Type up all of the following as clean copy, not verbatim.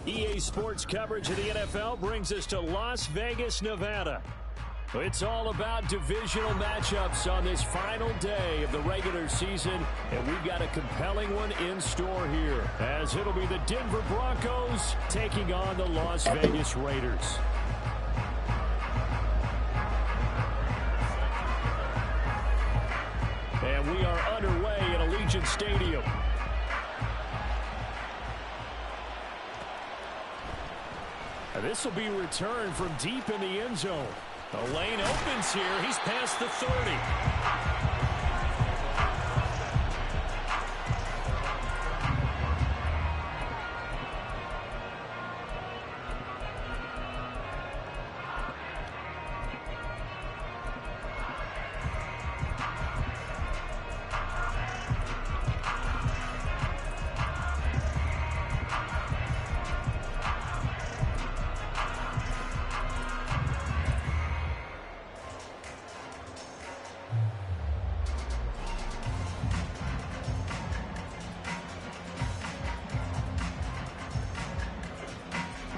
EA Sports coverage of the NFL brings us to Las Vegas, Nevada. It's all about divisional matchups on this final day of the regular season, and we've got a compelling one in store here, as it'll be the Denver Broncos taking on the Las Vegas Raiders. And we are underway at Allegiant Stadium. This will be returned from deep in the end zone. The lane opens here. He's past the 30.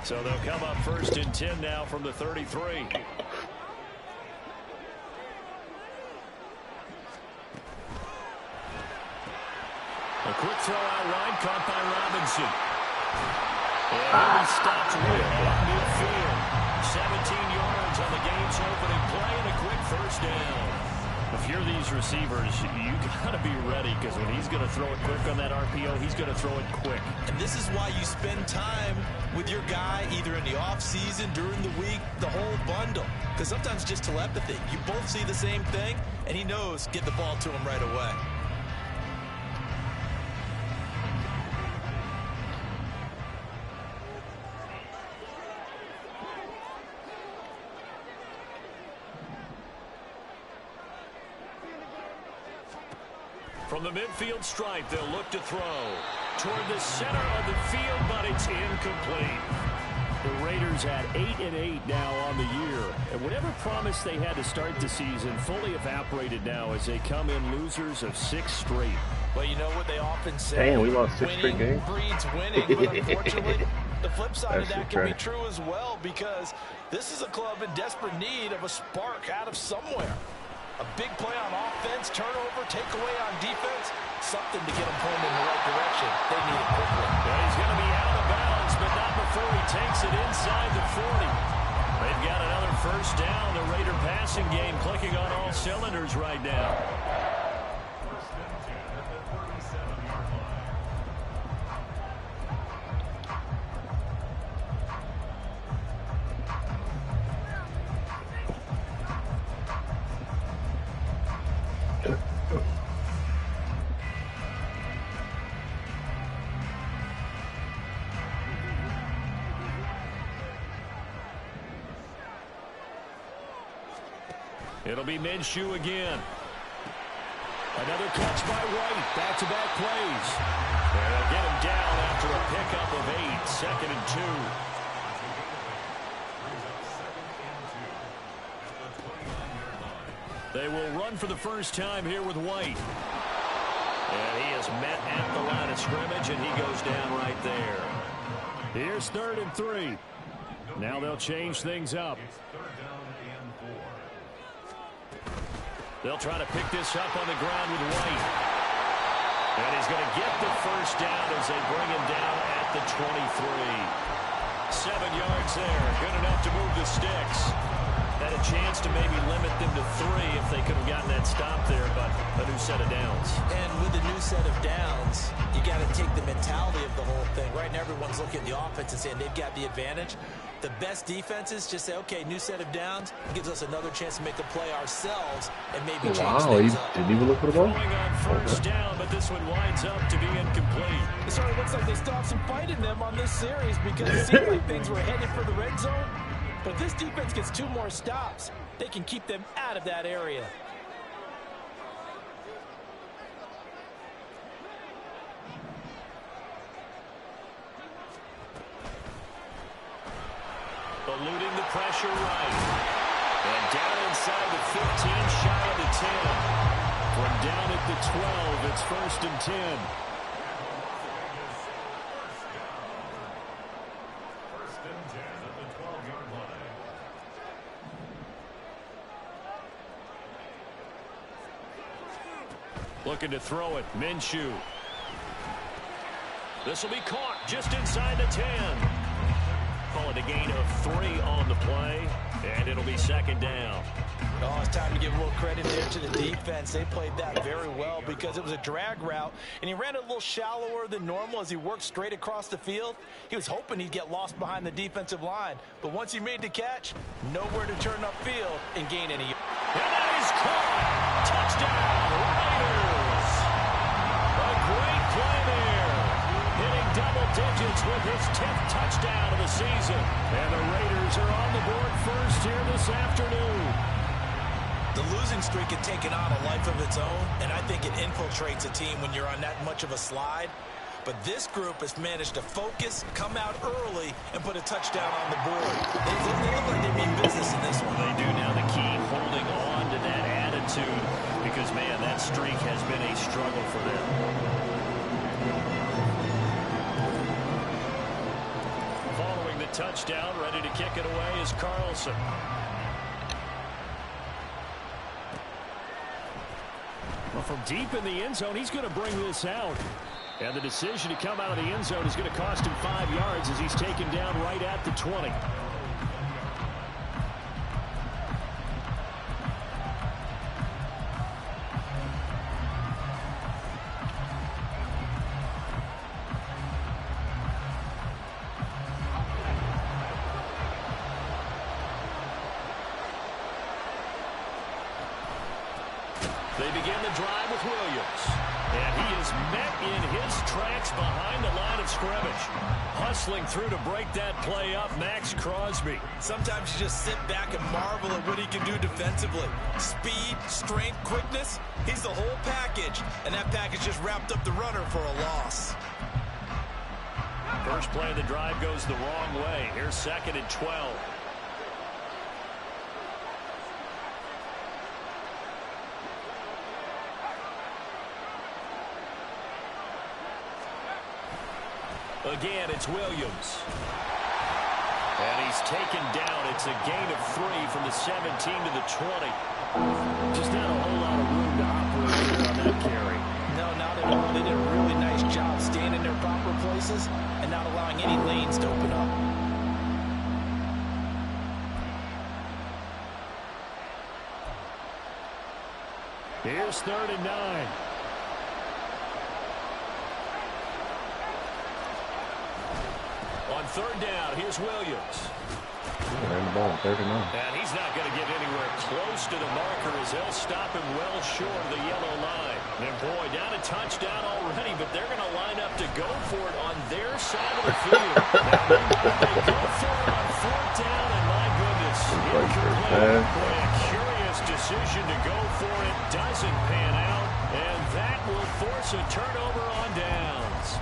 So they'll come up 1st and 10 now from the 33. A quick throw out wide, caught by Robinson. And he stops right at midfield. 17 yards on the game's opening play and a quick first down. If you're these receivers, you got to be ready, because when he's going to throw it quick on that RPO, he's going to throw it quick. And this is why you spend time with your guy either in the offseason, during the week, the whole bundle. Because sometimes just telepathy. You both see the same thing, and he knows get the ball to him right away. From the midfield stripe, they'll look to throw toward the center of the field, but it's incomplete. The Raiders at 8-8 now on the year, and whatever promise they had to start the season fully evaporated now as they come in losers of 6 straight. Well, you know what they often say? Damn, we lost 6 straight games. Breeds winning, but unfortunately, the flip side of that can be true as well, because this is a club in desperate need of a spark out of somewhere. A big play on offense, turnover, takeaway on defense, something to get them pointed in the right direction. They need it quickly. Well, he's going to be out of bounds, but not before he takes it inside the 40. They've got another first down. The Raider passing game clicking on all cylinders right now. It'll be Minshew again. Another catch by White. Back-to-back plays. And they'll get him down after a pickup of 8. 2nd and 2. They will run for the first time here with White. And he is met at the line of scrimmage, and he goes down right there. Here's 3rd and 3. Now they'll change things up. They'll try to pick this up on the ground with White. And he's going to get the first down as they bring him down at the 23. 7 yards there. Good enough to move the sticks. Had a chance to maybe limit them to 3 if they could have gotten that stop there, but a new set of downs. And with a new set of downs, you got to take the mentality of the whole thing. Right now, everyone's looking at the offense and saying they've got the advantage. The best defenses just say, okay, new set of downs. It gives us another chance to make a play ourselves and maybe change things up. Didn't even look for the ball. Throwing on first down, but this one winds up to be incomplete. It sort of looks like they still have some fight in them on this series, because it seemed like things were headed for the red zone. But if this defense gets 2 more stops, they can keep them out of that area. Eluding the pressure right. And down inside the 15, shy of the 10. From down at the 12, it's 1st and 10. Looking to throw it. Minshew. This will be caught just inside the 10. Call it a gain of 3 on the play, and it'll be second down. Oh, it's time to give a little credit there to the defense. They played that very well because it was a drag route, and he ran it a little shallower than normal as he worked straight across the field. He was hoping he'd get lost behind the defensive line, but once he made the catch, nowhere to turn upfield and gain any. And that is caught. Touchdown, Raiders. A great play there. Hitting double digits with his 10th touchdown of the season. And the Raiders are on the board first here this afternoon. The losing streak had taken on a life of its own, and I think it infiltrates a team when you're on that much of a slide. But this group has managed to focus, come out early, and put a touchdown on the board. They look like they mean business in this one. They do now. The key, holding on to that attitude, because, man, that streak has been a struggle for them. Following the touchdown, ready to kick it away is Carlson. Well, from deep in the end zone, he's going to bring this out. And the decision to come out of the end zone is going to cost him 5 yards as he's taken down right at the 20. They begin the drive with Williams. And he is met in his tracks behind the line of scrimmage. Hustling through to break that play up, Max Crosby. Sometimes you just sit back and marvel at what he can do defensively. Speed, strength, quickness, he's the whole package. And that package just wrapped up the runner for a loss. First play of the drive goes the wrong way. Here's 2nd and 12. Again, it's Williams. And he's taken down. It's a gain of 3 from the 17 to the 20. Just not a whole lot of room to operate here on that carry. No, not at all. They did a really nice job staying in their proper places and not allowing any lanes to open up. Here's 3rd and 9. On 3rd down, here's Williams. Ran the ball on 3rd and 9. And he's not going to get anywhere close to the marker as they'll stop him well short of the yellow line. And boy, down a touchdown already, but they're going to line up to go for it on their side of the field. They go for it on 4th down, and my goodness, incomplete. A curious decision to go for it doesn't pan out, and that will force a turnover on downs.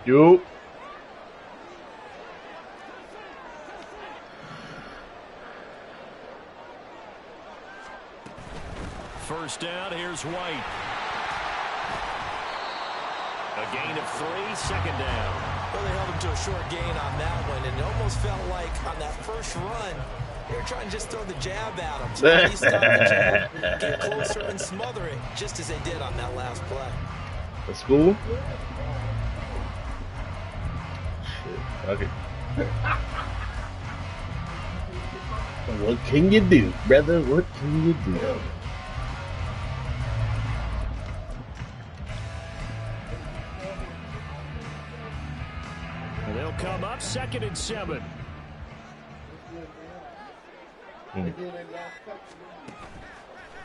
Yo. First down, here's White. A gain of 3, 2nd down. Well, they held him to a short gain on that one, and it almost felt like on that first run, they were trying to just throw the jab at him. So he stopped the jab, get closer, and smother it, just as they did on that last play. Let's go. Okay. What can you do, brother? What can you do? And they'll come up 2nd and 7.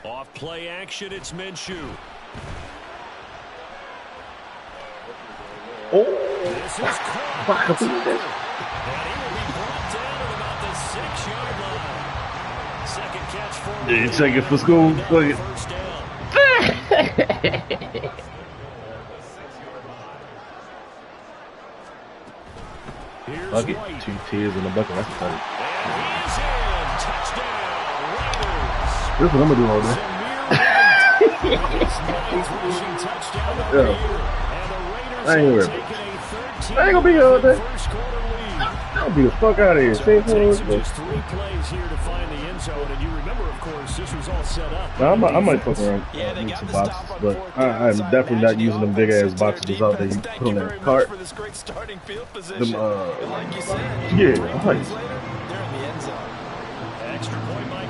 Off play action, it's Minshew. Oh! This is caught. And he will be brought down at about the 6-yard line. Second catch for him. Dude, take it for school. Look at First down. Here's bucket. White. 2 tears in the bucket. That's funny. And he is in. Touchdown, Raiders. This is what I'm gonna do all day. His 9th rushing touchdown of the year. And the Raiders I ain't have worried. taken a 13 I ain't gonna be here all day. first quarter lead. I'll be the fuck out of here. So it takes him just 3 plays here to find the end zone. And you remember, of course, this was all set up. I might fuck around with some boxes, but I'm definitely not using them big ass boxes out there you put on that cart. Them, yeah, I'm like,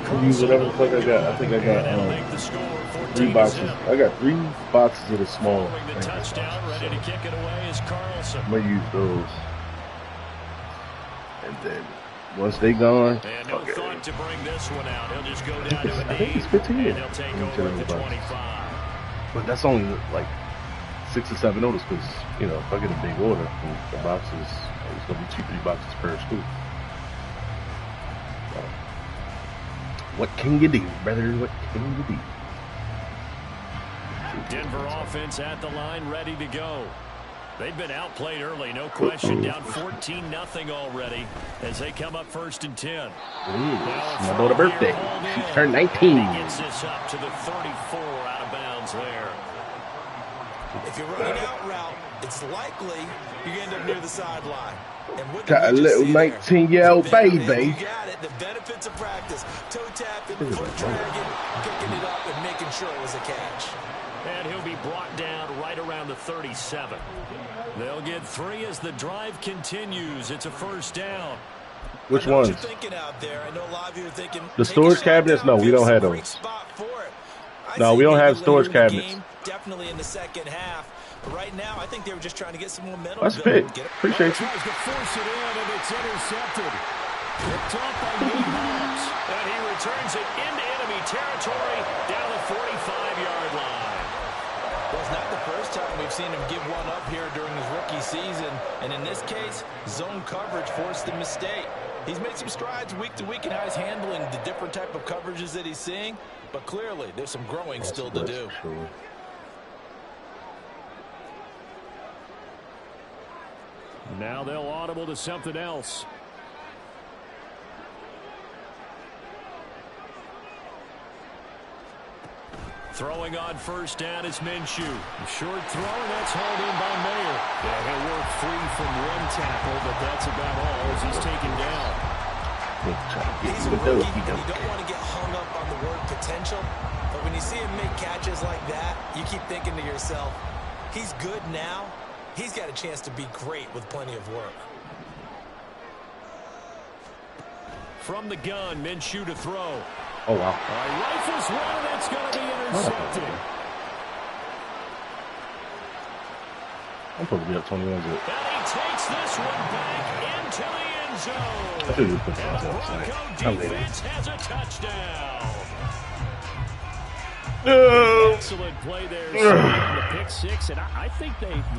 I'll use whatever the fuck I got. I think I got 3 boxes. I got 3 boxes of the small. I'm gonna use those. And then once they gone, and no thought to bring this one out. He'll just go down to a I think it's 15. and he'll take over at the 25. But that's only like 6 or 7 orders because, you know, if I get a big order, the boxes, it's going to be 2-3 boxes per school. So, what can you do, brother? What can you do? Denver offense at the line, ready to go. They've been outplayed early, no question. Down 14-0 already as they come up 1st and 10. My daughter's birthday. She turned 19. He gets this up to the 34 out of bounds there. If you're running out route, it's likely you end up near the sideline. And got a little 19-year-old baby. You got it. The benefits of practice. Toe tapping, foot dragging, picking it up, and making sure it was a catch. And he'll be brought down right around the 37. They'll get 3 as the drive continues. It's a 1st down. Which ones? You're thinking out there. I know a lot of you are thinking, the storage cabinets? No, we don't have those. No, we don't have storage cabinets. Definitely in the second half. But right now, I think they were just trying to get some momentum. That's big. Appreciate you. Tries to force it in, and it's intercepted. Picked off by Nate Hobbs. And he returns it into enemy territory down the 45-yard line. Well, it's not the first time we've seen him give one up here during his rookie season. And in this case, zone coverage forced the mistake. He's made some strides week to week in how he's handling the different type of coverages that he's seeing. But clearly, there's some growing still to do. Sure. Now they'll audible to something else. Throwing on 1st down is Minshew. Short throw, and that's hauled in by Mayer. Yeah, he'll work free from 1 tackle, but that's about all as he's taken down. He's a rookie, and you don't want to get hung up on the word potential. But when you see him make catches like that, you keep thinking to yourself, he's good now. He's got a chance to be great with plenty of work. From the gun, Minshew to throw. Oh, wow. Rifles one, and it's going to be intercepted. I'm supposed to be up 21. And he takes this one back into the end zone. I should have put And the Bronco defense has a touchdown. Excellent play there. The pick 6, and I think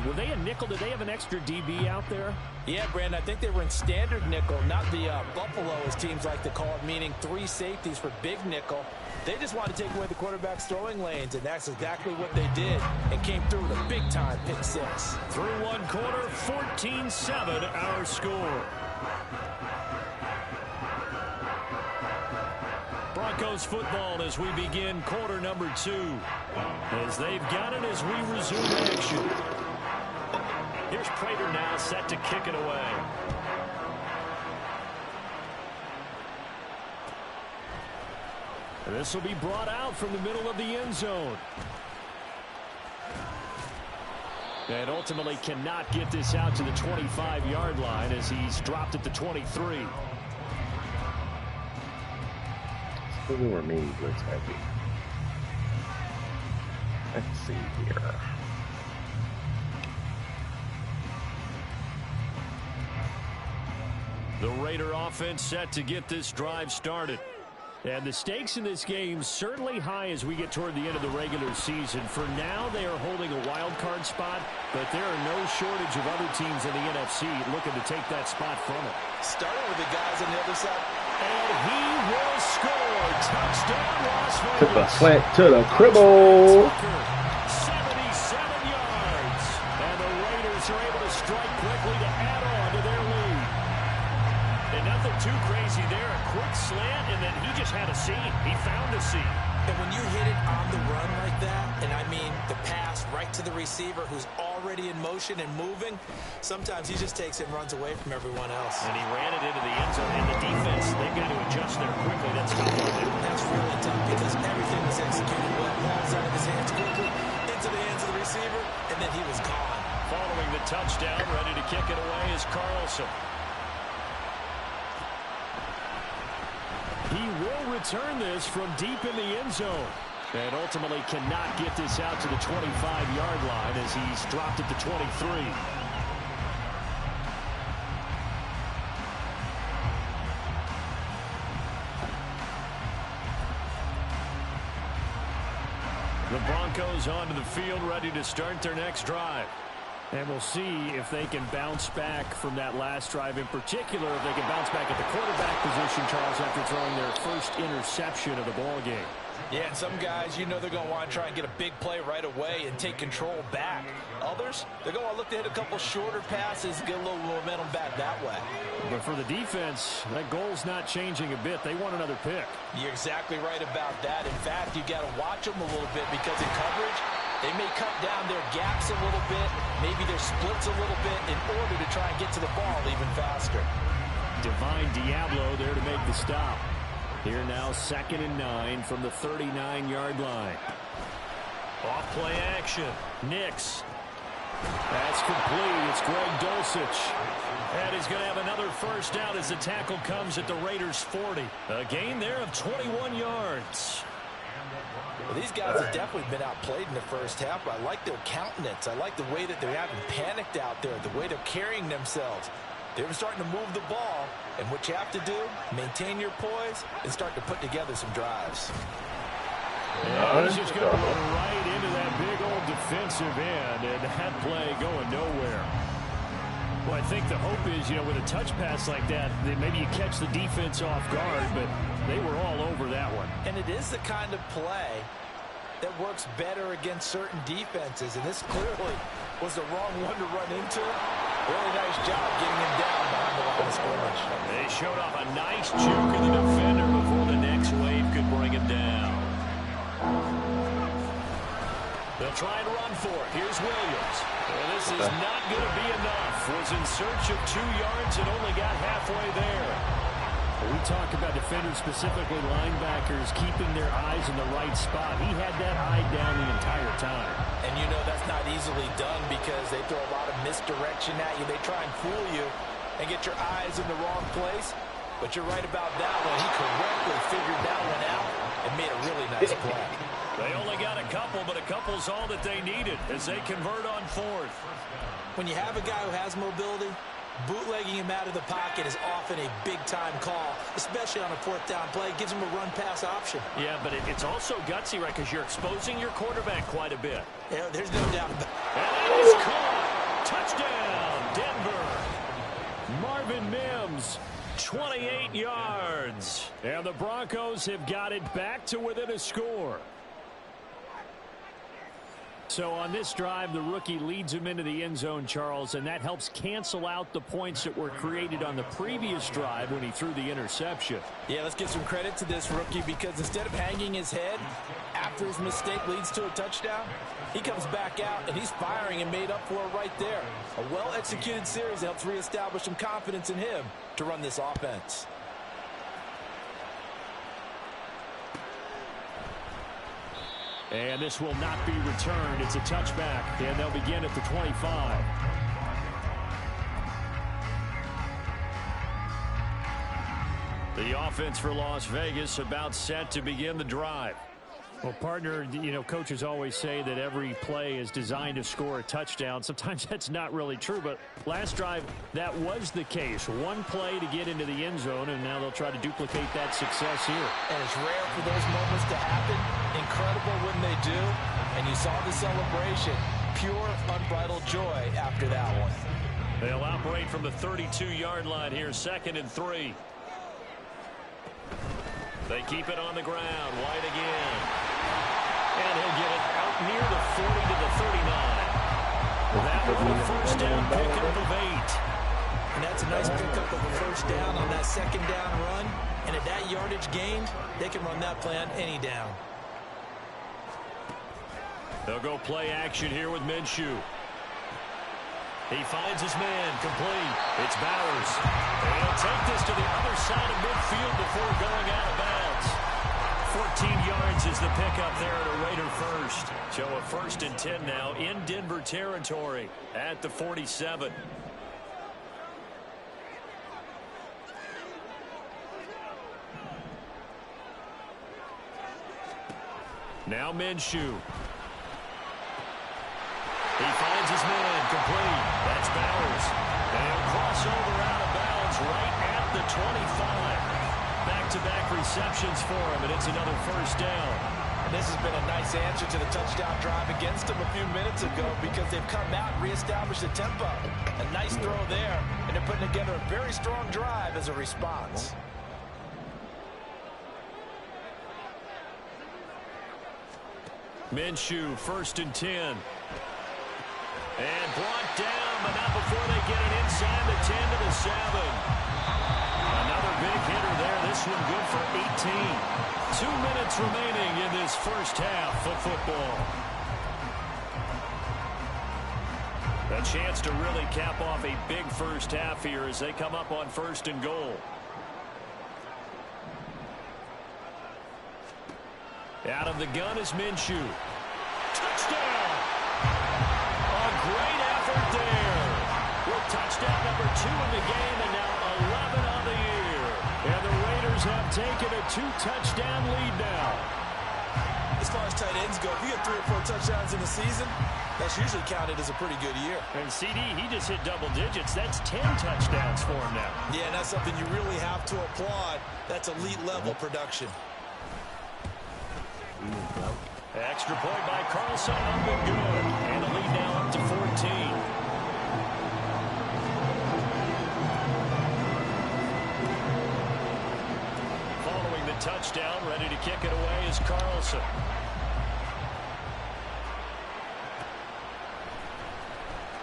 were they a nickel? Did they have an extra DB out there? Yeah, Brandon, I think they were in standard nickel, not the Buffalo, as teams like to call it, meaning 3 safeties for big nickel. They just wanted to take away the quarterback's throwing lanes, and that's exactly what they did, and came through with a big-time pick 6. Through 1 quarter, 14-7 our score. Broncos football as we begin quarter number 2. As they've got it as we resume action. Here's Prater now set to kick it away. And this will be brought out from the middle of the end zone. And ultimately cannot get this out to the 25-yard line as he's dropped at the 23. Still remain blitz heavy. Let's see here. The Raider offense set to get this drive started. And the stakes in this game certainly high as we get toward the end of the regular season. For now, they are holding a wild card spot, but there are no shortage of other teams in the NFC looking to take that spot from it. Starting with the guys on the other side. And he will score. Touchdown, Las Vegas. Took a slant to the cribble. 77 yards. And the Raiders are able to strike quickly to add on to their lead. And nothing too crazy there. A quick slant, and then he just had a seam. He found a seam. And when you hit it on the run like that, and I mean the pass right to the receiver who's all already in motion and moving, sometimes he just takes it and runs away from everyone else. And he ran it into the end zone. And the defense, they've got to adjust there quickly. That's tough to do. That's really tough because everything was executed well. Ball's out of his hands quickly, into the hands of the receiver, and then he was gone. Following the touchdown, ready to kick it away is Carlson. He will return this from deep in the end zone. And ultimately cannot get this out to the 25-yard line as he's dropped it to 23. The Broncos onto the field, ready to start their next drive. And we'll see if they can bounce back from that last drive, in particular, if they can bounce back at the quarterback position, Charles, after throwing their first interception of the ball game. Yeah, and some guys, you know they're going to want to try and get a big play right away and take control back. Others, they're going to look to hit a couple shorter passes, get a little momentum back that way. But for the defense, that goal's not changing a bit. They want another pick. You're exactly right about that. In fact, you got to watch them a little bit because in coverage, they may cut down their gaps a little bit, maybe their splits a little bit in order to try and get to the ball even faster. Divine Diablo there to make the stop. Here now, 2nd and 9 from the 39-yard line. Off play action. Nix. That's complete. It's Greg Dulcich. And he's going to have another first down as the tackle comes at the Raiders' 40. A gain there of 21 yards. Well, these guys have definitely been outplayed in the first half, but I like their countenance. I like the way that they haven't panicked out there, the way they're carrying themselves. They're starting to move the ball, and what you have to do, maintain your poise and start to put together some drives. And he's just going to run right into that big old defensive end, and that play going nowhere. Well, I think the hope is, with a touch pass like that, that maybe you catch the defense off guard, but they were all over that one. And it is the kind of play that works better against certain defenses, and this clearly was the wrong one to run into. Really nice job getting him down behind the line of scrimmage. They showed off a nice juke of the defender before the next wave could bring him down. They'll try and run for it. Here's Williams. And this is not going to be enough. Was in search of 2 yards and only got halfway there. We talk about defenders, specifically linebackers, keeping their eyes in the right spot. He had that eye down the entire time. And that's not easily done because they throw a lot of misdirection at you. They try and fool you and get your eyes in the wrong place. But you're right about that one. He correctly figured that one out and made a really nice play. They only got a couple, but a couple's all that they needed as they convert on 4th. When you have a guy who has mobility, bootlegging him out of the pocket is often a big-time call, especially on a 4th down play. It gives him a run-pass option. Yeah, but it's also gutsy, right, because you're exposing your quarterback quite a bit. Yeah, there's no doubt about it. And that is caught. Touchdown, Denver. Marvin Mims, 28 yards. And the Broncos have got it back to within a score. So on this drive, the rookie leads him into the end zone, Charles, and that helps cancel out the points that were created on the previous drive when he threw the interception. Yeah, let's give some credit to this rookie because instead of hanging his head after his mistake leads to a touchdown, he comes back out and he's firing and made up for it right there. A well-executed series helps reestablish some confidence in him to run this offense. And this will not be returned. It's a touchback, and they'll begin at the 25. The offense for Las Vegas about set to begin the drive. Well, partner, coaches always say that every play is designed to score a touchdown. Sometimes that's not really true, but last drive, that was the case. One play to get into the end zone, and now they'll try to duplicate that success here. And it's rare for those moments to happen. Incredible when they do. And you saw the celebration. Pure, unbridled joy after that one. They'll operate from the 32-yard line here, 2nd and 3. They keep it on the ground. White again. And he'll get it out near the 40 to the 39. That was the first down pickup of 8. And that's a nice pickup of a first down on that 2nd down run. And at that yardage gained, they can run that play on any down. They'll go play action here with Minshew. He finds his man, complete. It's Bowers. And he'll take this to the other side of midfield before going out of bounds. 14 yards is the pickup there at a Raider first. So a 1st and 10 now in Denver territory at the 47. Now Minshew. He finds his man, complete. That's Bowers. And he'll cross over out of bounds right at the 25. Back-to-back receptions for him, and it's another 1st down. And this has been a nice answer to the touchdown drive against them a few minutes ago because they've come out and reestablished the tempo. A nice throw there, and they're putting together a very strong drive as a response. Minshew, 1st and 10. And brought down, but not before they get it inside the 10 to the 7. Another big hitter there. This one good for 18. 2 minutes remaining in this first half of football. A chance to really cap off a big first half here as they come up on 1st and goal. Out of the gun is Minshew. Touchdown! A great effort there. With touchdown number 2 in the game and now 11 on the year. And the Raiders have taken a 2-touchdown lead now. As far as tight ends go, if you get 3 or 4 touchdowns in the season, that's usually counted as a pretty good year. And CD, he just hit double digits. That's 10 touchdowns for him now. Yeah, and that's something you really have to applaud. That's elite level production. Extra point by Carlson, up and good. And the lead now up to 14. Following the touchdown, ready to kick it away is Carlson.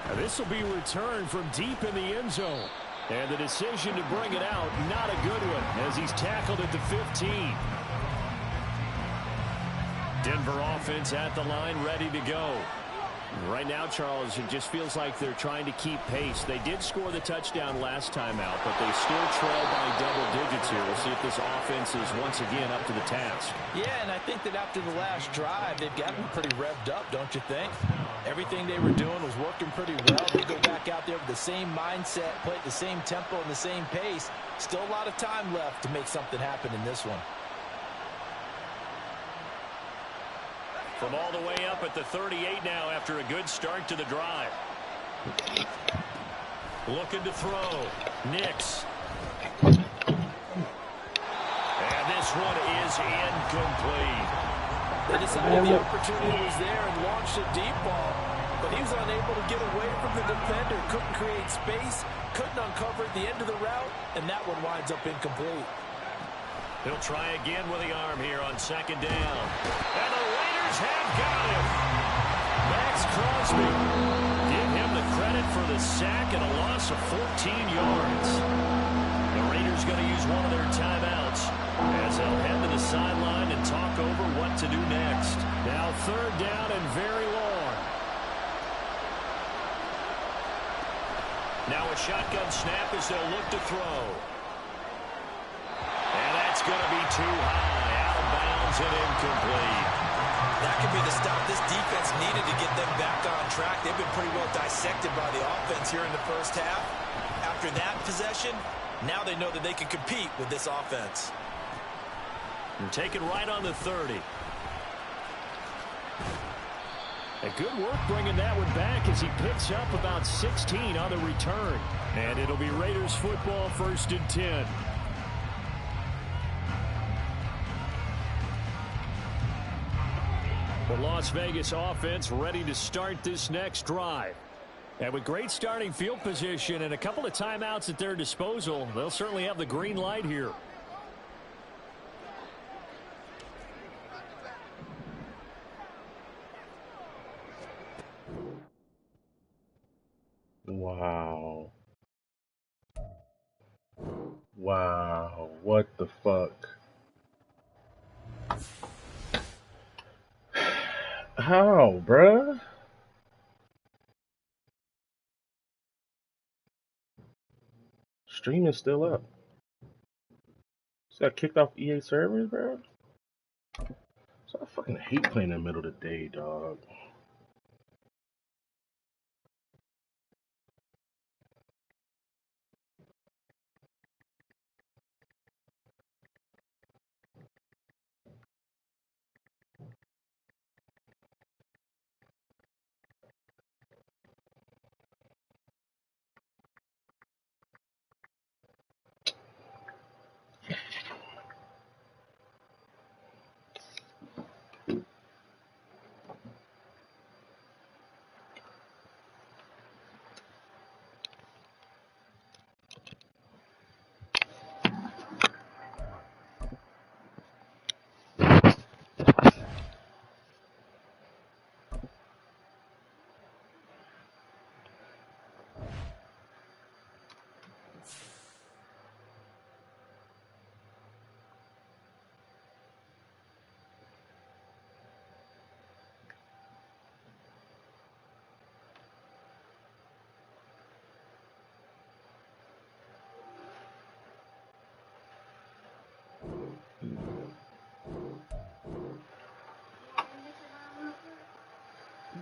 Now this will be returned from deep in the end zone. And the decision to bring it out, not a good one, as he's tackled at the 15. Denver offense at the line, ready to go. Right now, Charles, it just feels like they're trying to keep pace. They did score the touchdown last time out, but they still trail by double digits here. We'll see if this offense is once again up to the task. Yeah, and I think that after the last drive, they've gotten pretty revved up, don't you think? Everything they were doing was working pretty well. They go back out there with the same mindset, play at the same tempo and the same pace. Still a lot of time left to make something happen in this one. From all the way up at the 38 now after a good start to the drive. Looking to throw. Nix. And this one is incomplete. They decided the opportunity was there and launched a deep ball. But he was unable to get away from the defender. Couldn't create space. Couldn't uncover at the end of the route. And that one winds up incomplete. He'll try again with the arm here on 2nd down. And the Raiders have got him. Max Crosby. Give him the credit for the sack and a loss of 14 yards. The Raiders going to use one of their timeouts as they'll head to the sideline and talk over what to do next. Now 3rd down and very long. Now a shotgun snap as they'll look to throw. It's going to be too high, out of bounds and incomplete. That could be the stop this defense needed to get them back on track. They've been pretty well dissected by the offense here in the first half. After that possession, now they know that they can compete with this offense. And take it right on the 30. A good work bringing that one back as he picks up about 16 on the return. And it'll be Raiders football, 1st and 10. The Las Vegas offense ready to start this next drive. And with great starting field position and a couple of timeouts at their disposal, they'll certainly have the green light here. Wow. Wow. What the fuck? How, bruh? stream is still up. Just got kicked off EA servers, bro. So I fucking hate playing in the middle of the day, dog.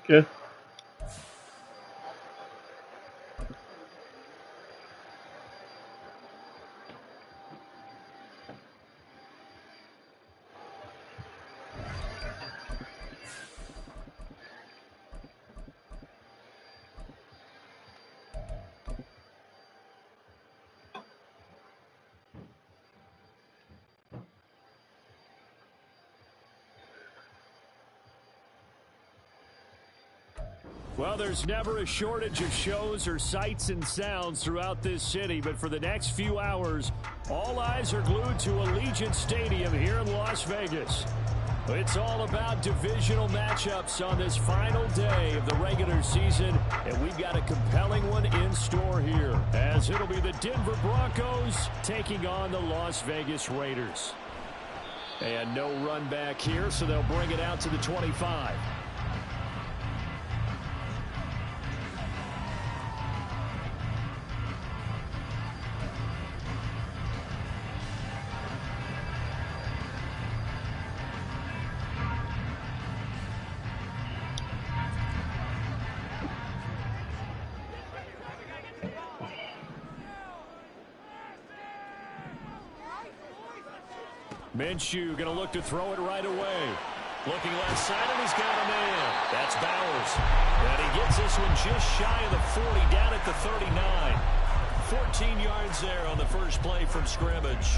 Okay. Well, there's never a shortage of shows or sights and sounds throughout this city, but for the next few hours, all eyes are glued to Allegiant Stadium here in Las Vegas. It's all about divisional matchups on this final day of the regular season, and we've got a compelling one in store here, as it'll be the Denver Broncos taking on the Las Vegas Raiders. And no run back here, so they'll bring it out to the 25. Minshew going to look to throw it right away. Looking left side, and he's got a man. That's Bowers. And he gets this one just shy of the 40, down at the 39. 14 yards there on the first play from scrimmage.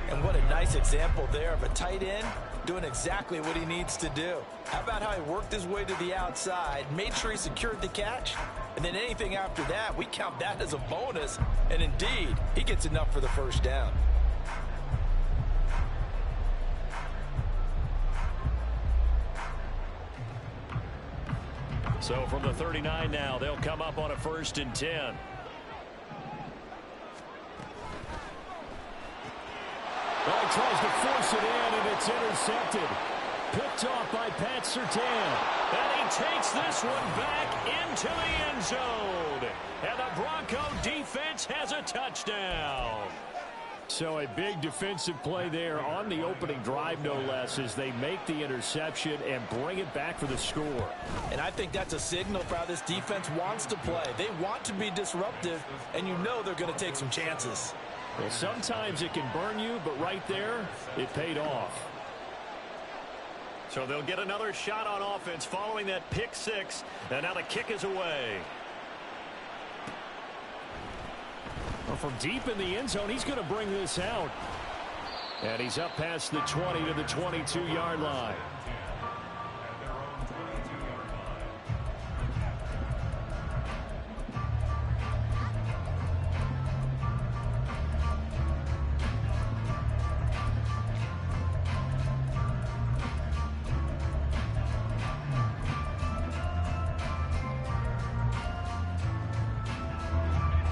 And what a nice example there of a tight end doing exactly what he needs to do. How about how he worked his way to the outside, made sure he secured the catch, and then anything after that, we count that as a bonus. And indeed, he gets enough for the first down. So from the 39 now, they'll come up on a 1st and 10. Well, he tries to force it in, and it's intercepted. Picked off by Pat Surtain. And he takes this one back into the end zone. And the Bronco defense has a touchdown. So a big defensive play there on the opening drive, no less, as they make the interception and bring it back for the score. And I think that's a signal for how this defense wants to play. They want to be disruptive, and you know they're going to take some chances. Well, sometimes it can burn you, but right there, it paid off. So they'll get another shot on offense following that pick six, and now the kick is away. Well, from deep in the end zone, he's going to bring this out. And he's up past the 20 to the 22-yard line.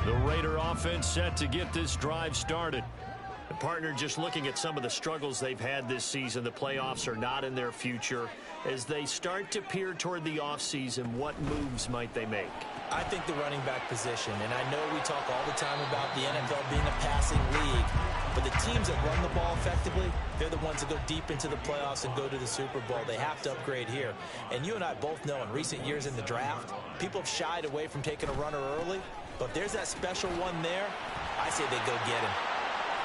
The Raider offense set to get this drive started. Partner, just looking at some of the struggles they've had this season, the playoffs are not in their future. As they start to peer toward the offseason, what moves might they make? I think the running back position, and I know we talk all the time about the NFL being a passing league, but the teams that run the ball effectively, they're the ones that go deep into the playoffs and go to the Super Bowl. They have to upgrade here. And you and I both know in recent years in the draft, people have shied away from taking a runner early, but if there's that special one there, I say they go get him.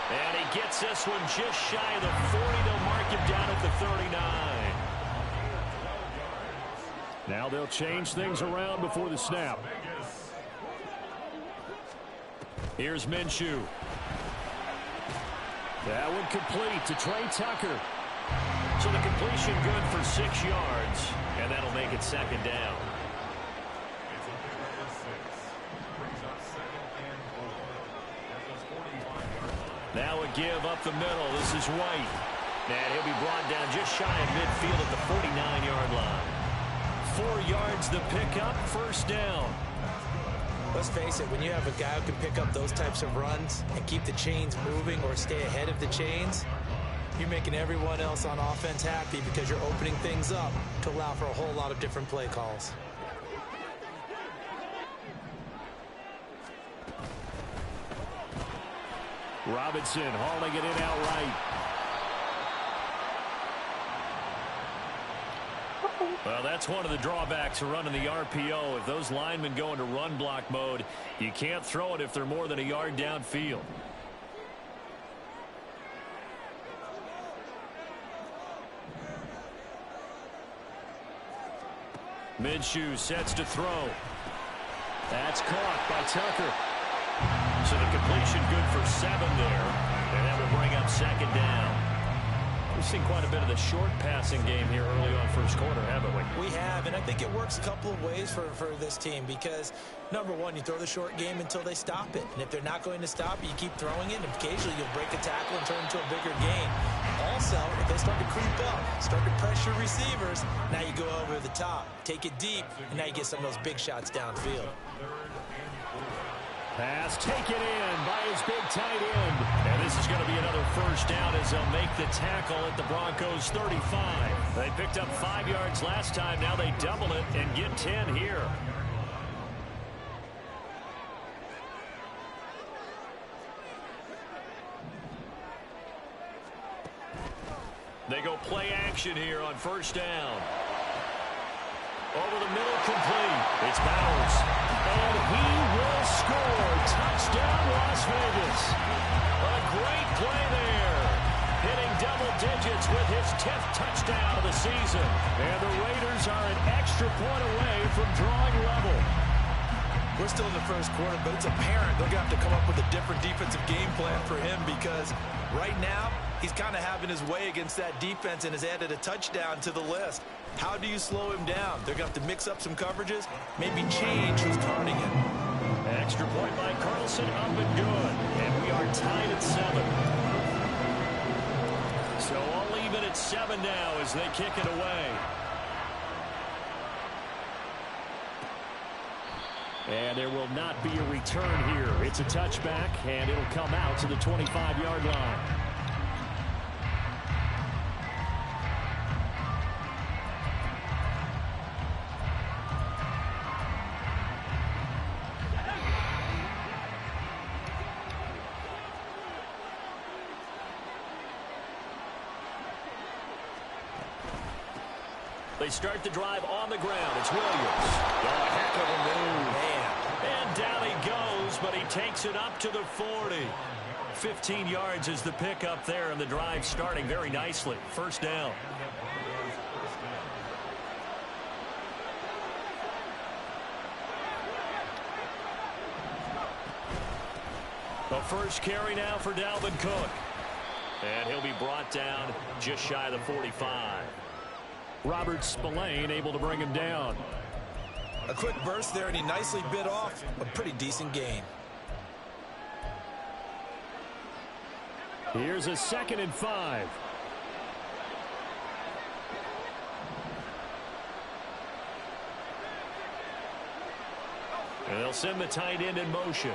And he gets this one just shy of the 40. They'll mark him down at the 39. Now they'll change things around before the snap. Here's Minshew. That one complete to Trey Tucker. So the completion good for 6 yards, and that'll make it second down. Now a give up the middle. This is White. And he'll be brought down just shy of midfield at the 49-yard line. 4 yards the pickup, first down. Let's face it, when you have a guy who can pick up those types of runs and keep the chains moving or stay ahead of the chains, you're making everyone else on offense happy because you're opening things up to allow for a whole lot of different play calls. Robinson hauling it in outright. Well, that's one of the drawbacks of running the RPO. If those linemen go into run block mode, you can't throw it if they're more than a yard downfield. Minshew sets to throw. That's caught by Tucker. So the completion good for 7 there, and that will bring up second down. We've seen quite a bit of the short passing game here early on first quarter, haven't we? We have, and I think it works a couple of ways for this team because, number one, you throw the short game until they stop it. And if they're not going to stop it, you keep throwing it, and occasionally you'll break a tackle and turn it into a bigger gain. Also, if they start to creep up, start to pressure receivers, now you go over the top, take it deep, and now you get some of those big shots downfield. Pass taken in by his big tight end. And this is going to be another first down as they'll make the tackle at the Broncos 35. They picked up 5 yards last time. Now they double it and get 10 here. They go play action here on first down. Over the middle, complete. It's Bowers. And he will score. Touchdown, Las Vegas. A great play there. Hitting double digits with his 10th touchdown of the season. And the Raiders are an extra point away from drawing level. We're still in the first quarter, but it's apparent they're going to have to come up with a different defensive game plan for him because right now he's kind of having his way against that defense and has added a touchdown to the list. How do you slow him down? They're going to have to mix up some coverages, maybe change who's guarding him. Extra point by Carlson, up and good. And we are tied at 7. So all even at 7 now as they kick it away. And there will not be a return here. It's a touchback, and it'll come out to the 25-yard line. They start the drive on the ground. It's Williams. Oh, a heck of a move. And down he goes, but he takes it up to the 40. 15 yards is the pickup there, and the drive starting very nicely. First down. The first carry now for Dalvin Cook. And he'll be brought down just shy of the 45. Robert Spillane able to bring him down. A quick burst there, and he nicely bit off a pretty decent gain. Here's a 2nd and 5. And they'll send the tight end in motion.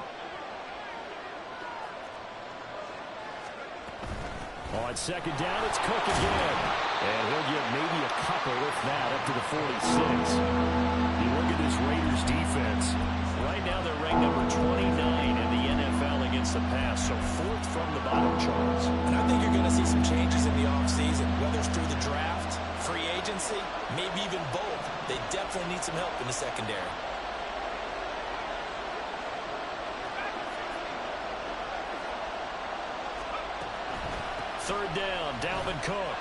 On second down, it's Cook again. And he'll get maybe a couple, if that, up to the 46. You look at this Raiders defense. Right now they're ranked number 29 in the NFL against the pass, so fourth from the bottom, Charles. And I think you're going to see some changes in the offseason, whether it's through the draft, free agency, maybe even both. They definitely need some help in the secondary. Third down, Dalvin Cook.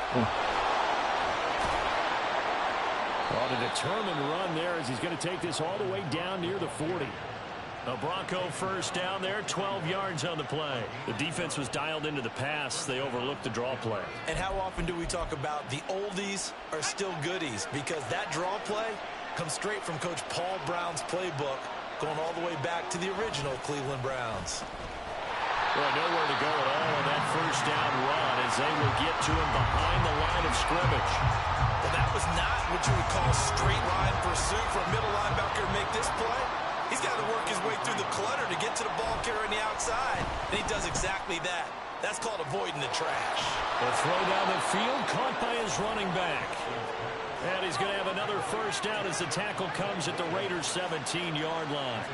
On a determined run there as he's going to take this all the way down near the 40. A Bronco first down there, 12 yards on the play. The defense was dialed into the pass. They overlooked the draw play. And how often do we talk about the oldies are still goodies? Because that draw play comes straight from Coach Paul Brown's playbook, going all the way back to the original Cleveland Browns. Well, nowhere to go at all on that first down run as they will get to him behind the line of scrimmage. Well, that was not what you would call straight line pursuit for a middle linebacker to make this play. He's got to work his way through the clutter to get to the ball carrier on the outside, and he does exactly that. That's called avoiding the trash. The throw down the field caught by his running back. And he's going to have another first down as the tackle comes at the Raiders' 17-yard line.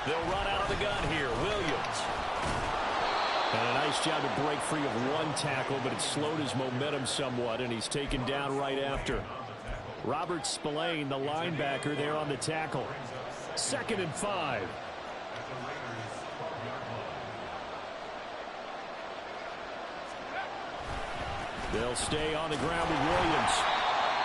They'll run out of the gun here. Williams. And a nice job to break free of one tackle, but it slowed his momentum somewhat, and he's taken down right after. Robert Spillane, the linebacker, there on the tackle. 2nd and 5. They'll stay on the ground with Williams.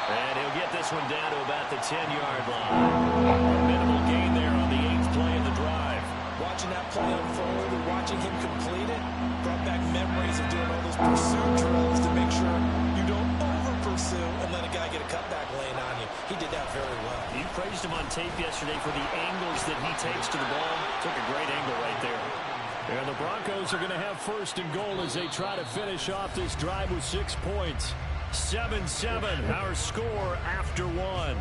And he'll get this one down to about the 10-yard line. Minimal gain there on the 8th play of the drive. Watching that play unfold and watching him complete it brought back memories of doing all those pursuit drills to make sure you don't over-pursue and let a guy get a cutback lane on you. He did that very well. You praised him on tape yesterday for the angles that he takes to the ball. Took a great angle right there. And the Broncos are going to have 1st and goal as they try to finish off this drive with 6 points. 7-7, our score after 1.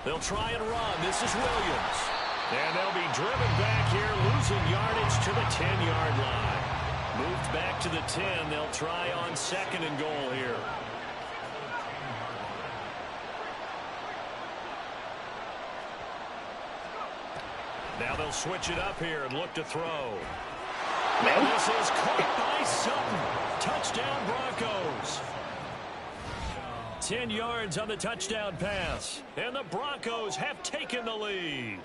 They'll try and run. This is Williams. And they'll be driven back here, losing yardage to the 10-yard line. Moved back to the 10. They'll try on 2nd and goal here. Now they'll switch it up here and look to throw. And this is caught by Sutton. Touchdown, Broncos. 10 yards on the touchdown pass. And the Broncos have taken the lead.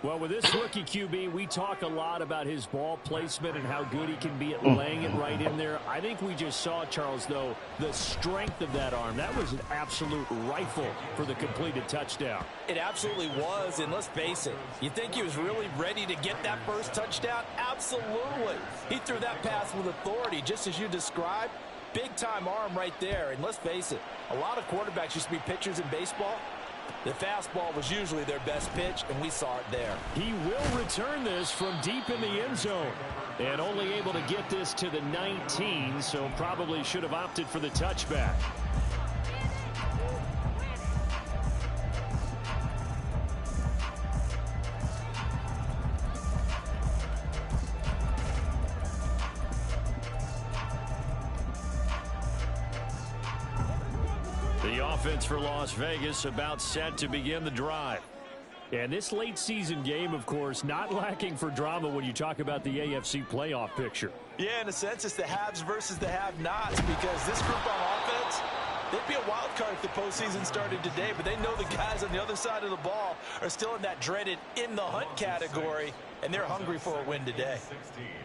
Well, with this rookie QB, we talk a lot about his ball placement and how good he can be at laying it right in there. I think we just saw, Charles, though, the strength of that arm. That was an absolute rifle for the completed touchdown. It absolutely was, and let's face it, you think he was really ready to get that first touchdown? Absolutely. He threw that pass with authority, just as you described. Big-time arm right there, and let's face it, a lot of quarterbacks used to be pitchers in baseball. The fastball was usually their best pitch, and we saw it there. He will return this from deep in the end zone. And only able to get this to the 19, so probably should have opted for the touchback. The offense for Las Vegas about set to begin the drive. And this late season game, of course, not lacking for drama when you talk about the AFC playoff picture. Yeah, in a sense, it's the haves versus the have-nots, because this group on offense, they'd be a wild card if the postseason started today, but they know the guys on the other side of the ball are still in that dreaded in-the-hunt category, and they're hungry for a win today.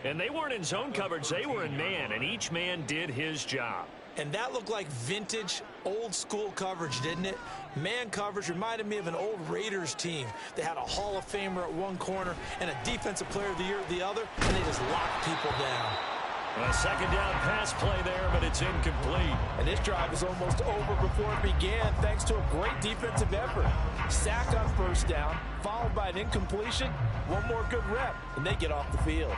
And they weren't in zone coverage, they were in man, and each man did his job. And that looked like vintage, old-school coverage, didn't it? Man coverage reminded me of an old Raiders team. They had a Hall of Famer at one corner and a Defensive Player of the Year at the other, and they just locked people down. A second down pass play there, but it's incomplete. And this drive is almost over before it began thanks to a great defensive effort. Sack on first down, followed by an incompletion. One more good rep, and they get off the field.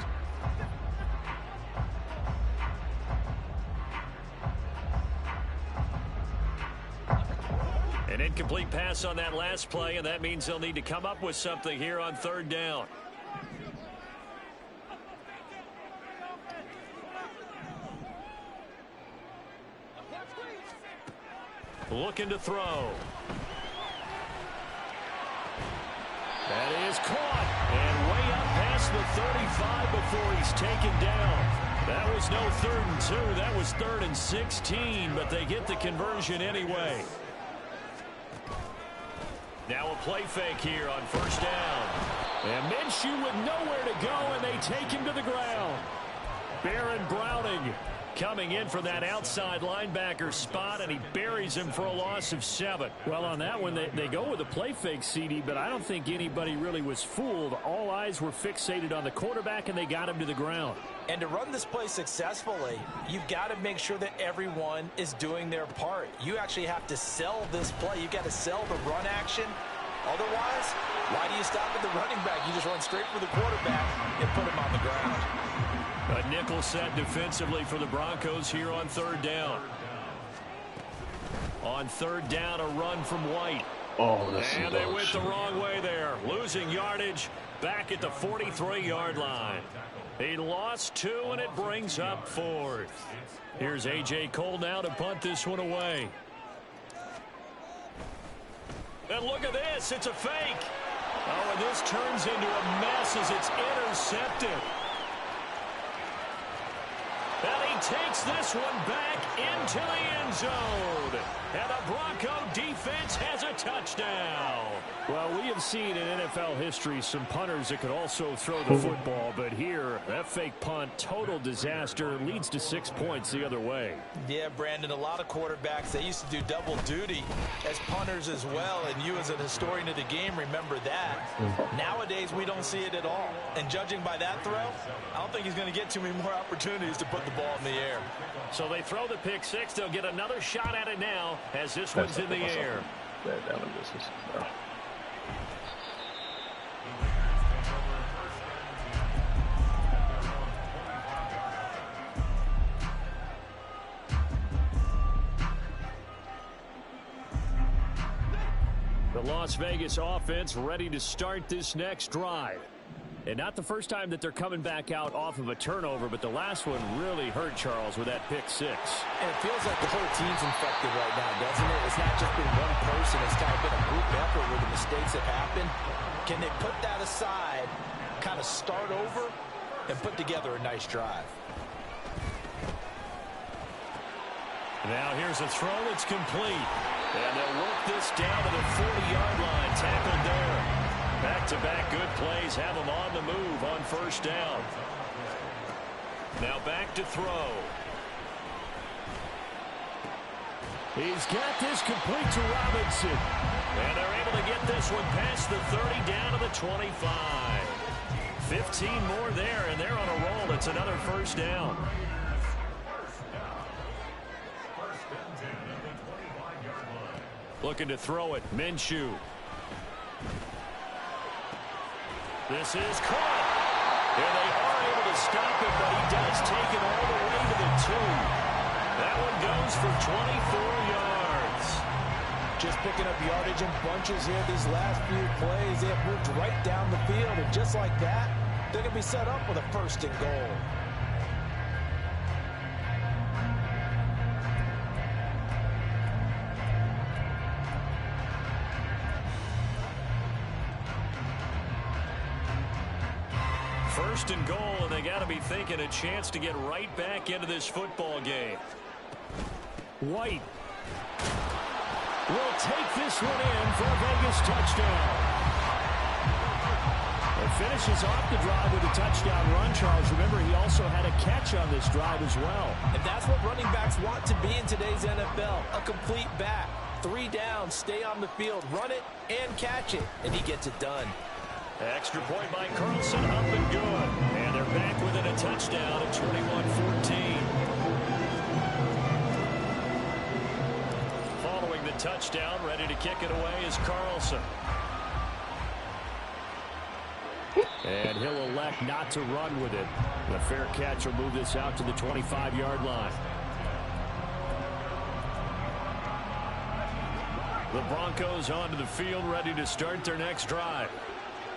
An incomplete pass on that last play, and that means they'll need to come up with something here on third down. Looking to throw. That is caught. And way up past the 35 before he's taken down. That was no 3rd and 2. That was 3rd and 16, but they get the conversion anyway. Now a play fake here on first down. And Minshew with nowhere to go, and they take him to the ground. Baron Browning coming in for that outside linebacker spot, and he buries him for a loss of 7. Well, on that one, they go with a play fake, CD, but I don't think anybody really was fooled. All eyes were fixated on the quarterback, and they got him to the ground. And to run this play successfully, you've got to make sure that everyone is doing their part. You actually have to sell this play. You've got to sell the run action. Otherwise, why do you stop at the running back? You just run straight for the quarterback and put him on the ground. A nickel set defensively for the Broncos here on third down. On third down, a run from White. Oh, that's and they went the wrong way there. Losing yardage back at the 43-yard line. He lost 2, and it brings up 4th. Here's A.J. Cole now to punt this one away. And look at this. It's a fake. Oh, and this turns into a mess as it's intercepted. And he takes this one back into the end zone. And the Bronco defense has a touchdown. Well, we have seen in NFL history some punters that could also throw the football, but here, that fake punt, total disaster, leads to 6 points the other way. Yeah, Brandon, a lot of quarterbacks, they used to do double duty as punters as well, and you as an historian of the game remember that. Nowadays, we don't see it at all. And judging by that throw, I don't think he's going to get too many more opportunities to put the ball in the air. So they throw the pick six. They'll get another shot at it now as this one's in the air. Down in distance. No. The Las Vegas offense ready to start this next drive. And not the first time that they're coming back out off of a turnover, but the last one really hurt Charles with that pick six. And it feels like the whole team's infected right now, doesn't it? It's not just been one person. It's kind of been a group effort where the mistakes have happened. Can they put that aside, kind of start over, and put together a nice drive? Now here's a throw that's complete. And they'll work this down to the 40-yard line. Tackled there. Back-to-back good plays have them on the move on first down. Now back to throw. He's got this complete to Robinson. And they're able to get this one past the 30 down to the 25. 15 more there, and they're on a roll. It's another first down. Looking to throw it. Minshew. This is caught. And they are able to stop it, but he does take it all the way to the 2. That one goes for 24 yards. Just picking up yardage in bunches here these last few plays. They have moved right down the field, and just like that, they're going to be set up with a first and goal. First and goal, and they got to be thinking a chance to get right back into this football game. White will take this one in for a Vegas touchdown. It finishes off the drive with a touchdown run, Charles. Remember, he also had a catch on this drive as well. And that's what running backs want to be in today's NFL, a complete back. 3 down, stay on the field, run it, and catch it, and he gets it done. Extra point by Carlson, up and good. And they're back within a touchdown at 21-14. Drive and touchdown. Ready to kick it away is Carlson. And he'll elect not to run with it. The fair catch will move this out to the 25-yard line. The Broncos onto the field, ready to start their next drive.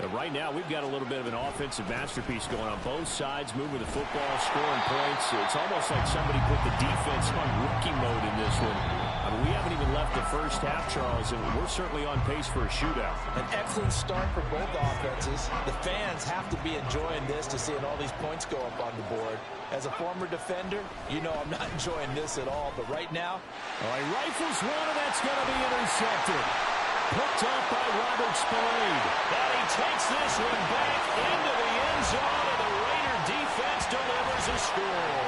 And right now, we've got a little bit of an offensive masterpiece going on both sides, moving the football, scoring points. It's almost like somebody put the defense on rookie mode in this one. I mean, we haven't even left the first half, Charles, and we're certainly on pace for a shootout. An excellent start for both offenses. The fans have to be enjoying this to seeing all these points go up on the board. As a former defender, you know I'm not enjoying this at all, but right now... All right, rifles one, and that's going to be intercepted. Picked off by Robert Spillane. And he takes this one back into the end zone, and the Raider defense delivers a score.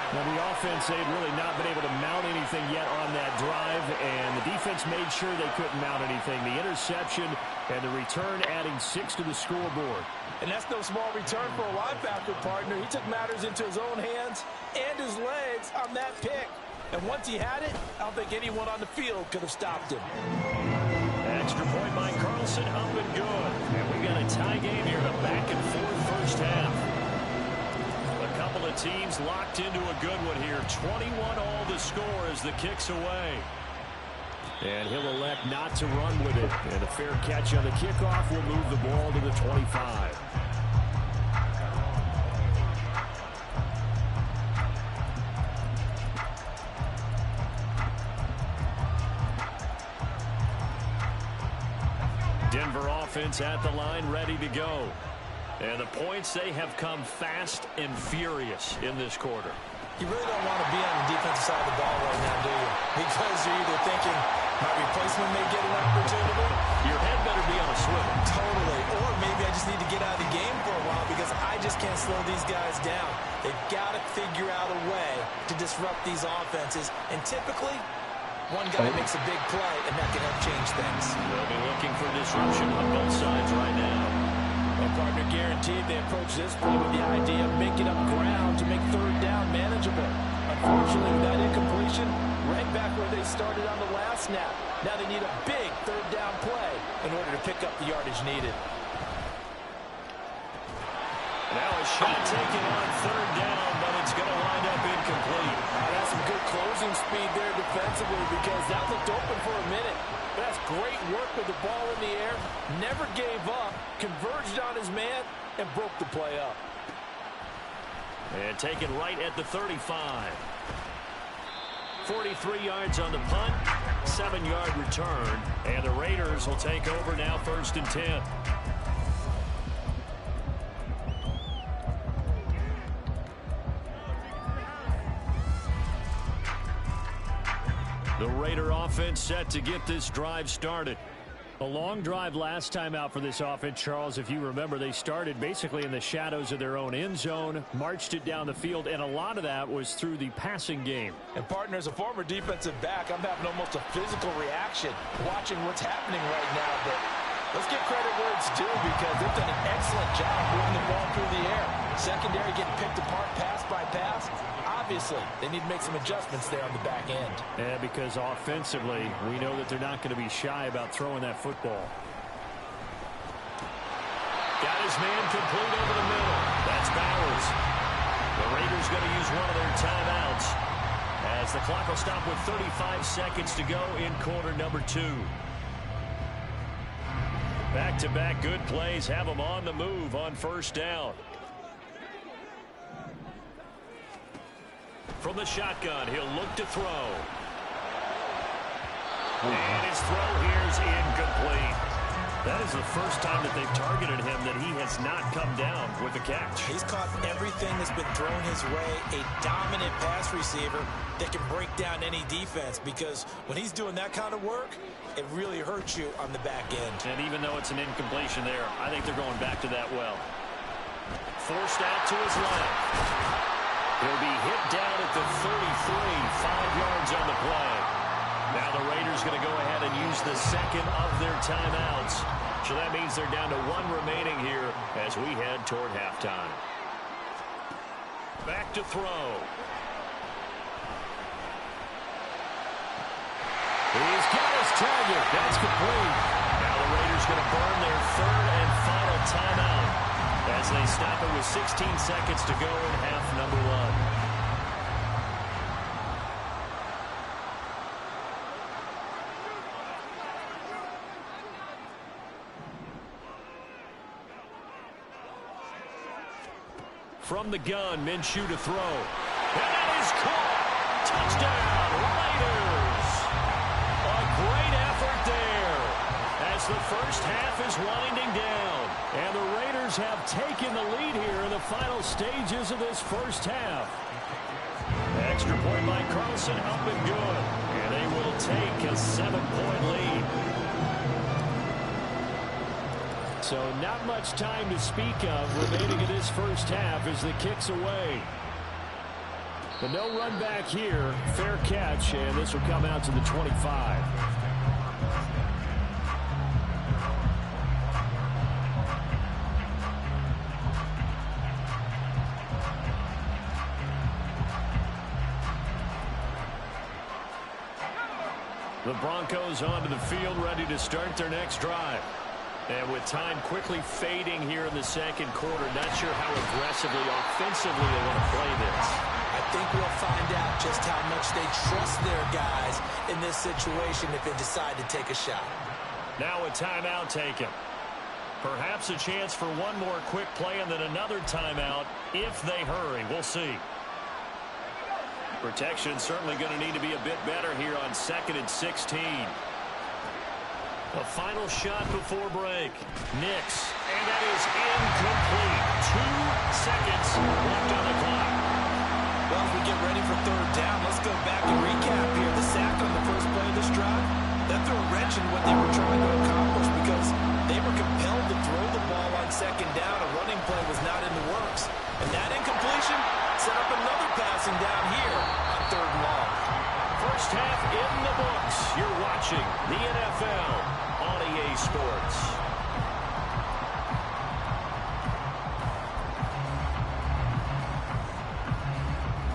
Now, the offense, they'd really not been able to mount anything yet on that drive, and the defense made sure they couldn't mount anything. The interception and the return adding 6 to the scoreboard. And that's no small return for a linebacker partner. He took matters into his own hands and his legs on that pick. And once he had it, I don't think anyone on the field could have stopped him. Extra point by Carlson, up and good. And we got a tie game here, a back-and-forth first half. A couple of teams locked into a good one here. 21-all the score as the kick's away. And he'll elect not to run with it. And a fair catch on the kickoff will move the ball to the 25. Denver offense at the line, ready to go. And the points, they have come fast and furious in this quarter. You really don't want to be on the defensive side of the ball right now, do you? Because you're either thinking my replacement may get an opportunity. Your head better be on a swivel. Totally. Or maybe I just need to get out of the game for a while because I just can't slow these guys down. They've got to figure out a way to disrupt these offenses. And typically, one guy makes a big play, and that can help change things. They'll be looking for disruption on both sides right now. And partner guaranteed they approach this play with the idea of making up ground to make third down manageable. Unfortunately, with that incompletion, right back where they started on the last snap. Now they need a big third down play in order to pick up the yardage needed. Now a shot taken on third down, but it's going to wind up incomplete. That's some good closing speed there defensively because that looked open for a minute. But that's great work with the ball in the air. Never gave up, converged on his man, and broke the play up. And taken right at the 35. 43 yards on the punt, 7-yard return, and the Raiders will take over now 1st and 10. The Raider offense set to get this drive started. A long drive last time out for this offense, Charles. If you remember, they started basically in the shadows of their own end zone, marched it down the field, and a lot of that was through the passing game. And partner, as a former defensive back, I'm having almost a physical reaction watching what's happening right now. But let's give credit where it's due because they've done an excellent job moving the ball through the air. Secondary getting picked apart pass by pass. Obviously, they need to make some adjustments there on the back end. Yeah, because offensively, we know that they're not going to be shy about throwing that football. Got his man complete over the middle. That's Bowers. The Raiders going to use one of their timeouts as the clock will stop with 35 seconds to go in quarter number 2. Back-to-back good plays have them on the move on first down. From the shotgun, he'll look to throw. And his throw here is incomplete. That is the first time that they've targeted him that he has not come down with a catch. He's caught everything that's been thrown his way. A dominant pass receiver that can break down any defense because when he's doing that kind of work, it really hurts you on the back end. And even though it's an incompletion there, I think they're going back to that well. Forced out to his left. He'll be hit down at the 33, 5 yards on the play. Now the Raiders going to go ahead and use the second of their timeouts. So that means they're down to 1 remaining here as we head toward halftime. Back to throw. He's got his target. That's complete. Now the Raiders going to burn their third and final timeout as they stop it with 16 seconds to go in half number one. From the gun, Minshew to throw. And that is caught. Touchdown, Raiders. A great effort there as the first half is winding down. And the Raiders have taken the lead here in the final stages of this first half. Extra point by Carlson, up and good. And they will take a 7-point lead. So not much time to speak of remaining in this first half as the kick's away. But no run back here. Fair catch, and this will come out to the 25. The Broncos onto the field, ready to start their next drive. And with time quickly fading here in the second quarter, not sure how aggressively, offensively they want to play this. I think we'll find out just how much they trust their guys in this situation if they decide to take a shot. Now a timeout taken. Perhaps a chance for one more quick play and then another timeout if they hurry. We'll see. Protection certainly going to need to be a bit better here on 2nd and 16. A final shot before break. Nix. And that is incomplete. 2 seconds left on the clock. Well, as we get ready for third down, let's go back and recap here. The sack on the first play of this drive, that threw a wrench in what they were trying to accomplish because they were compelled to throw the ball on second down. A running play was not in the works. And that incompletion set up another passing down here on third and long. First half in the books. You're watching the NFL on EA Sports.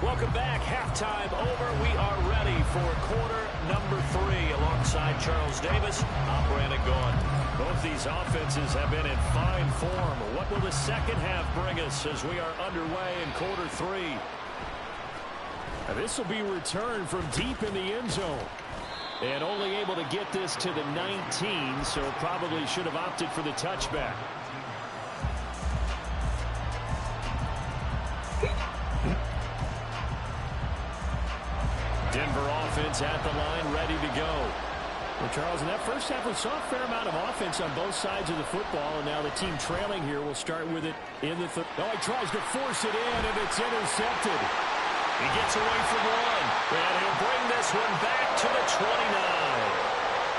Welcome back. Halftime over. We are ready for quarter number 3 alongside Charles Davis. I'm Brandon Gaughan. Both these offenses have been in fine form. What will the second half bring us as we are underway in quarter 3? This will be returned from deep in the end zone. And only able to get this to the 19, so probably should have opted for the touchback. Denver offense at the line, ready to go. Well, Charles, in that first half, we saw a fair amount of offense on both sides of the football, and now the team trailing here will start with it in the third. Oh, he tries to force it in, and it's intercepted. He gets away from one, and he'll bring this one back to the 29.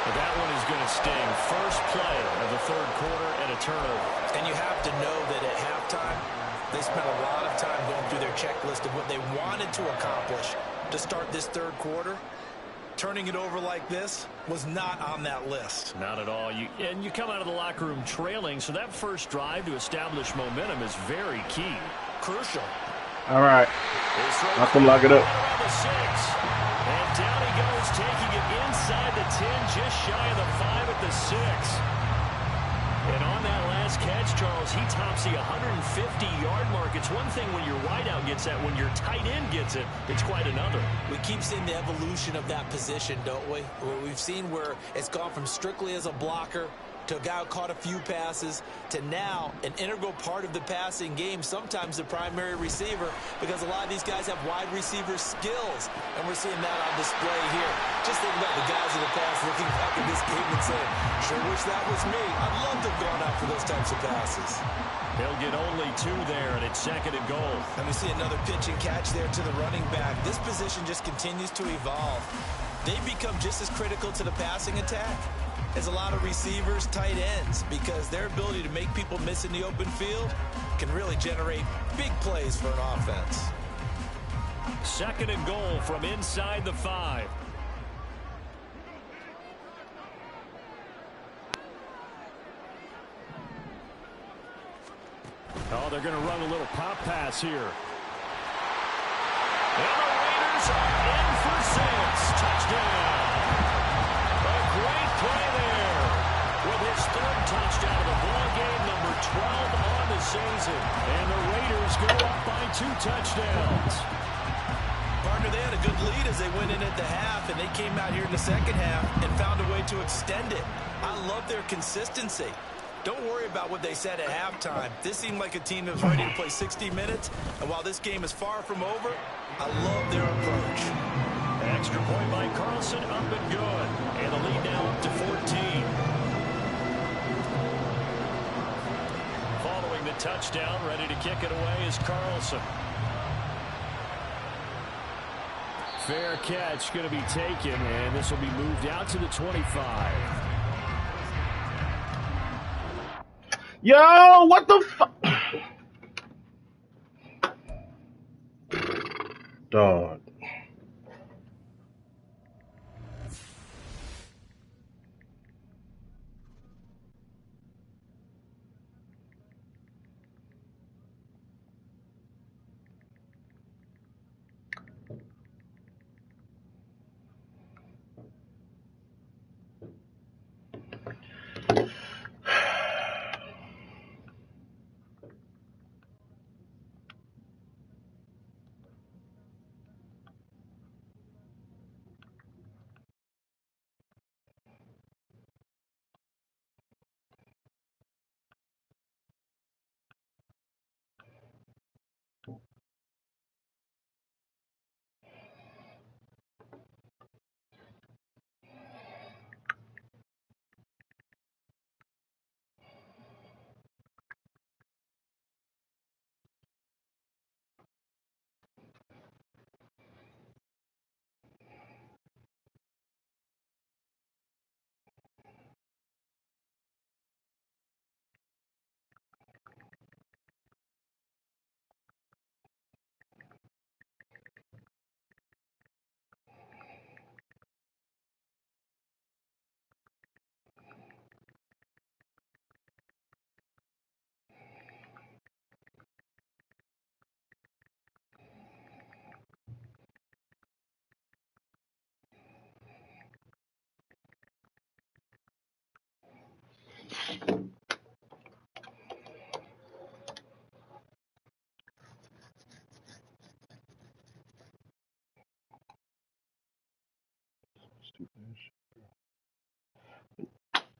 But that one is going to sting. First play of the third quarter and a turnover. And you have to know that at halftime, they spent a lot of time going through their checklist of what they wanted to accomplish to start this third quarter. Turning it over like this was not on that list. Not at all. And you come out of the locker room trailing, so that first drive to establish momentum is very key. Crucial. All right. I can lock it up. And down he goes, taking it inside the 10, just shy of the 5 at the 6. And on that last catch, Charles, he tops the 150-yard mark. It's one thing when your wideout gets that. When your tight end gets it, it's quite another. We keep seeing the evolution of that position, don't we? Where we've seen where it's gone from strictly as a blocker to a guy who caught a few passes, to now an integral part of the passing game, sometimes the primary receiver, because a lot of these guys have wide receiver skills, and we're seeing that on display here. Just think about the guys in the past looking back at this game and saying, sure wish that was me. I'd love to have gone out for those types of passes. They'll get only 2 there, and it's 2nd and goal. And we see another pitch and catch there to the running back. This position just continues to evolve. They become just as critical to the passing attack as a lot of receivers, tight ends, because their ability to make people miss in the open field can really generate big plays for an offense. 2nd and goal from inside the 5. Oh, they're going to run a little pop pass here. And the Raiders are in for 6. Touchdown. third touchdown of the ball game, number 12 on the season. And the Raiders go up by 2 touchdowns. Partner, they had a good lead as they went in at the half, and they came out here in the second half and found a way to extend it. I love their consistency. Don't worry about what they said at halftime. This seemed like a team that was ready to play 60 minutes, and while this game is far from over, I love their approach. Extra point by Carlson, up and good. And the lead now up to 14. Following the touchdown, ready to kick it away is Carlson. Fair catch going to be taken, and this will be moved out to the 25. Yo, what the fuck? Dog.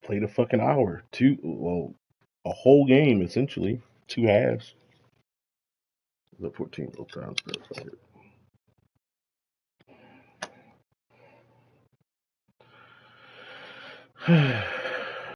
Played a fucking hour. A whole game, essentially. 2 halves. The 14 little times. Fuck it.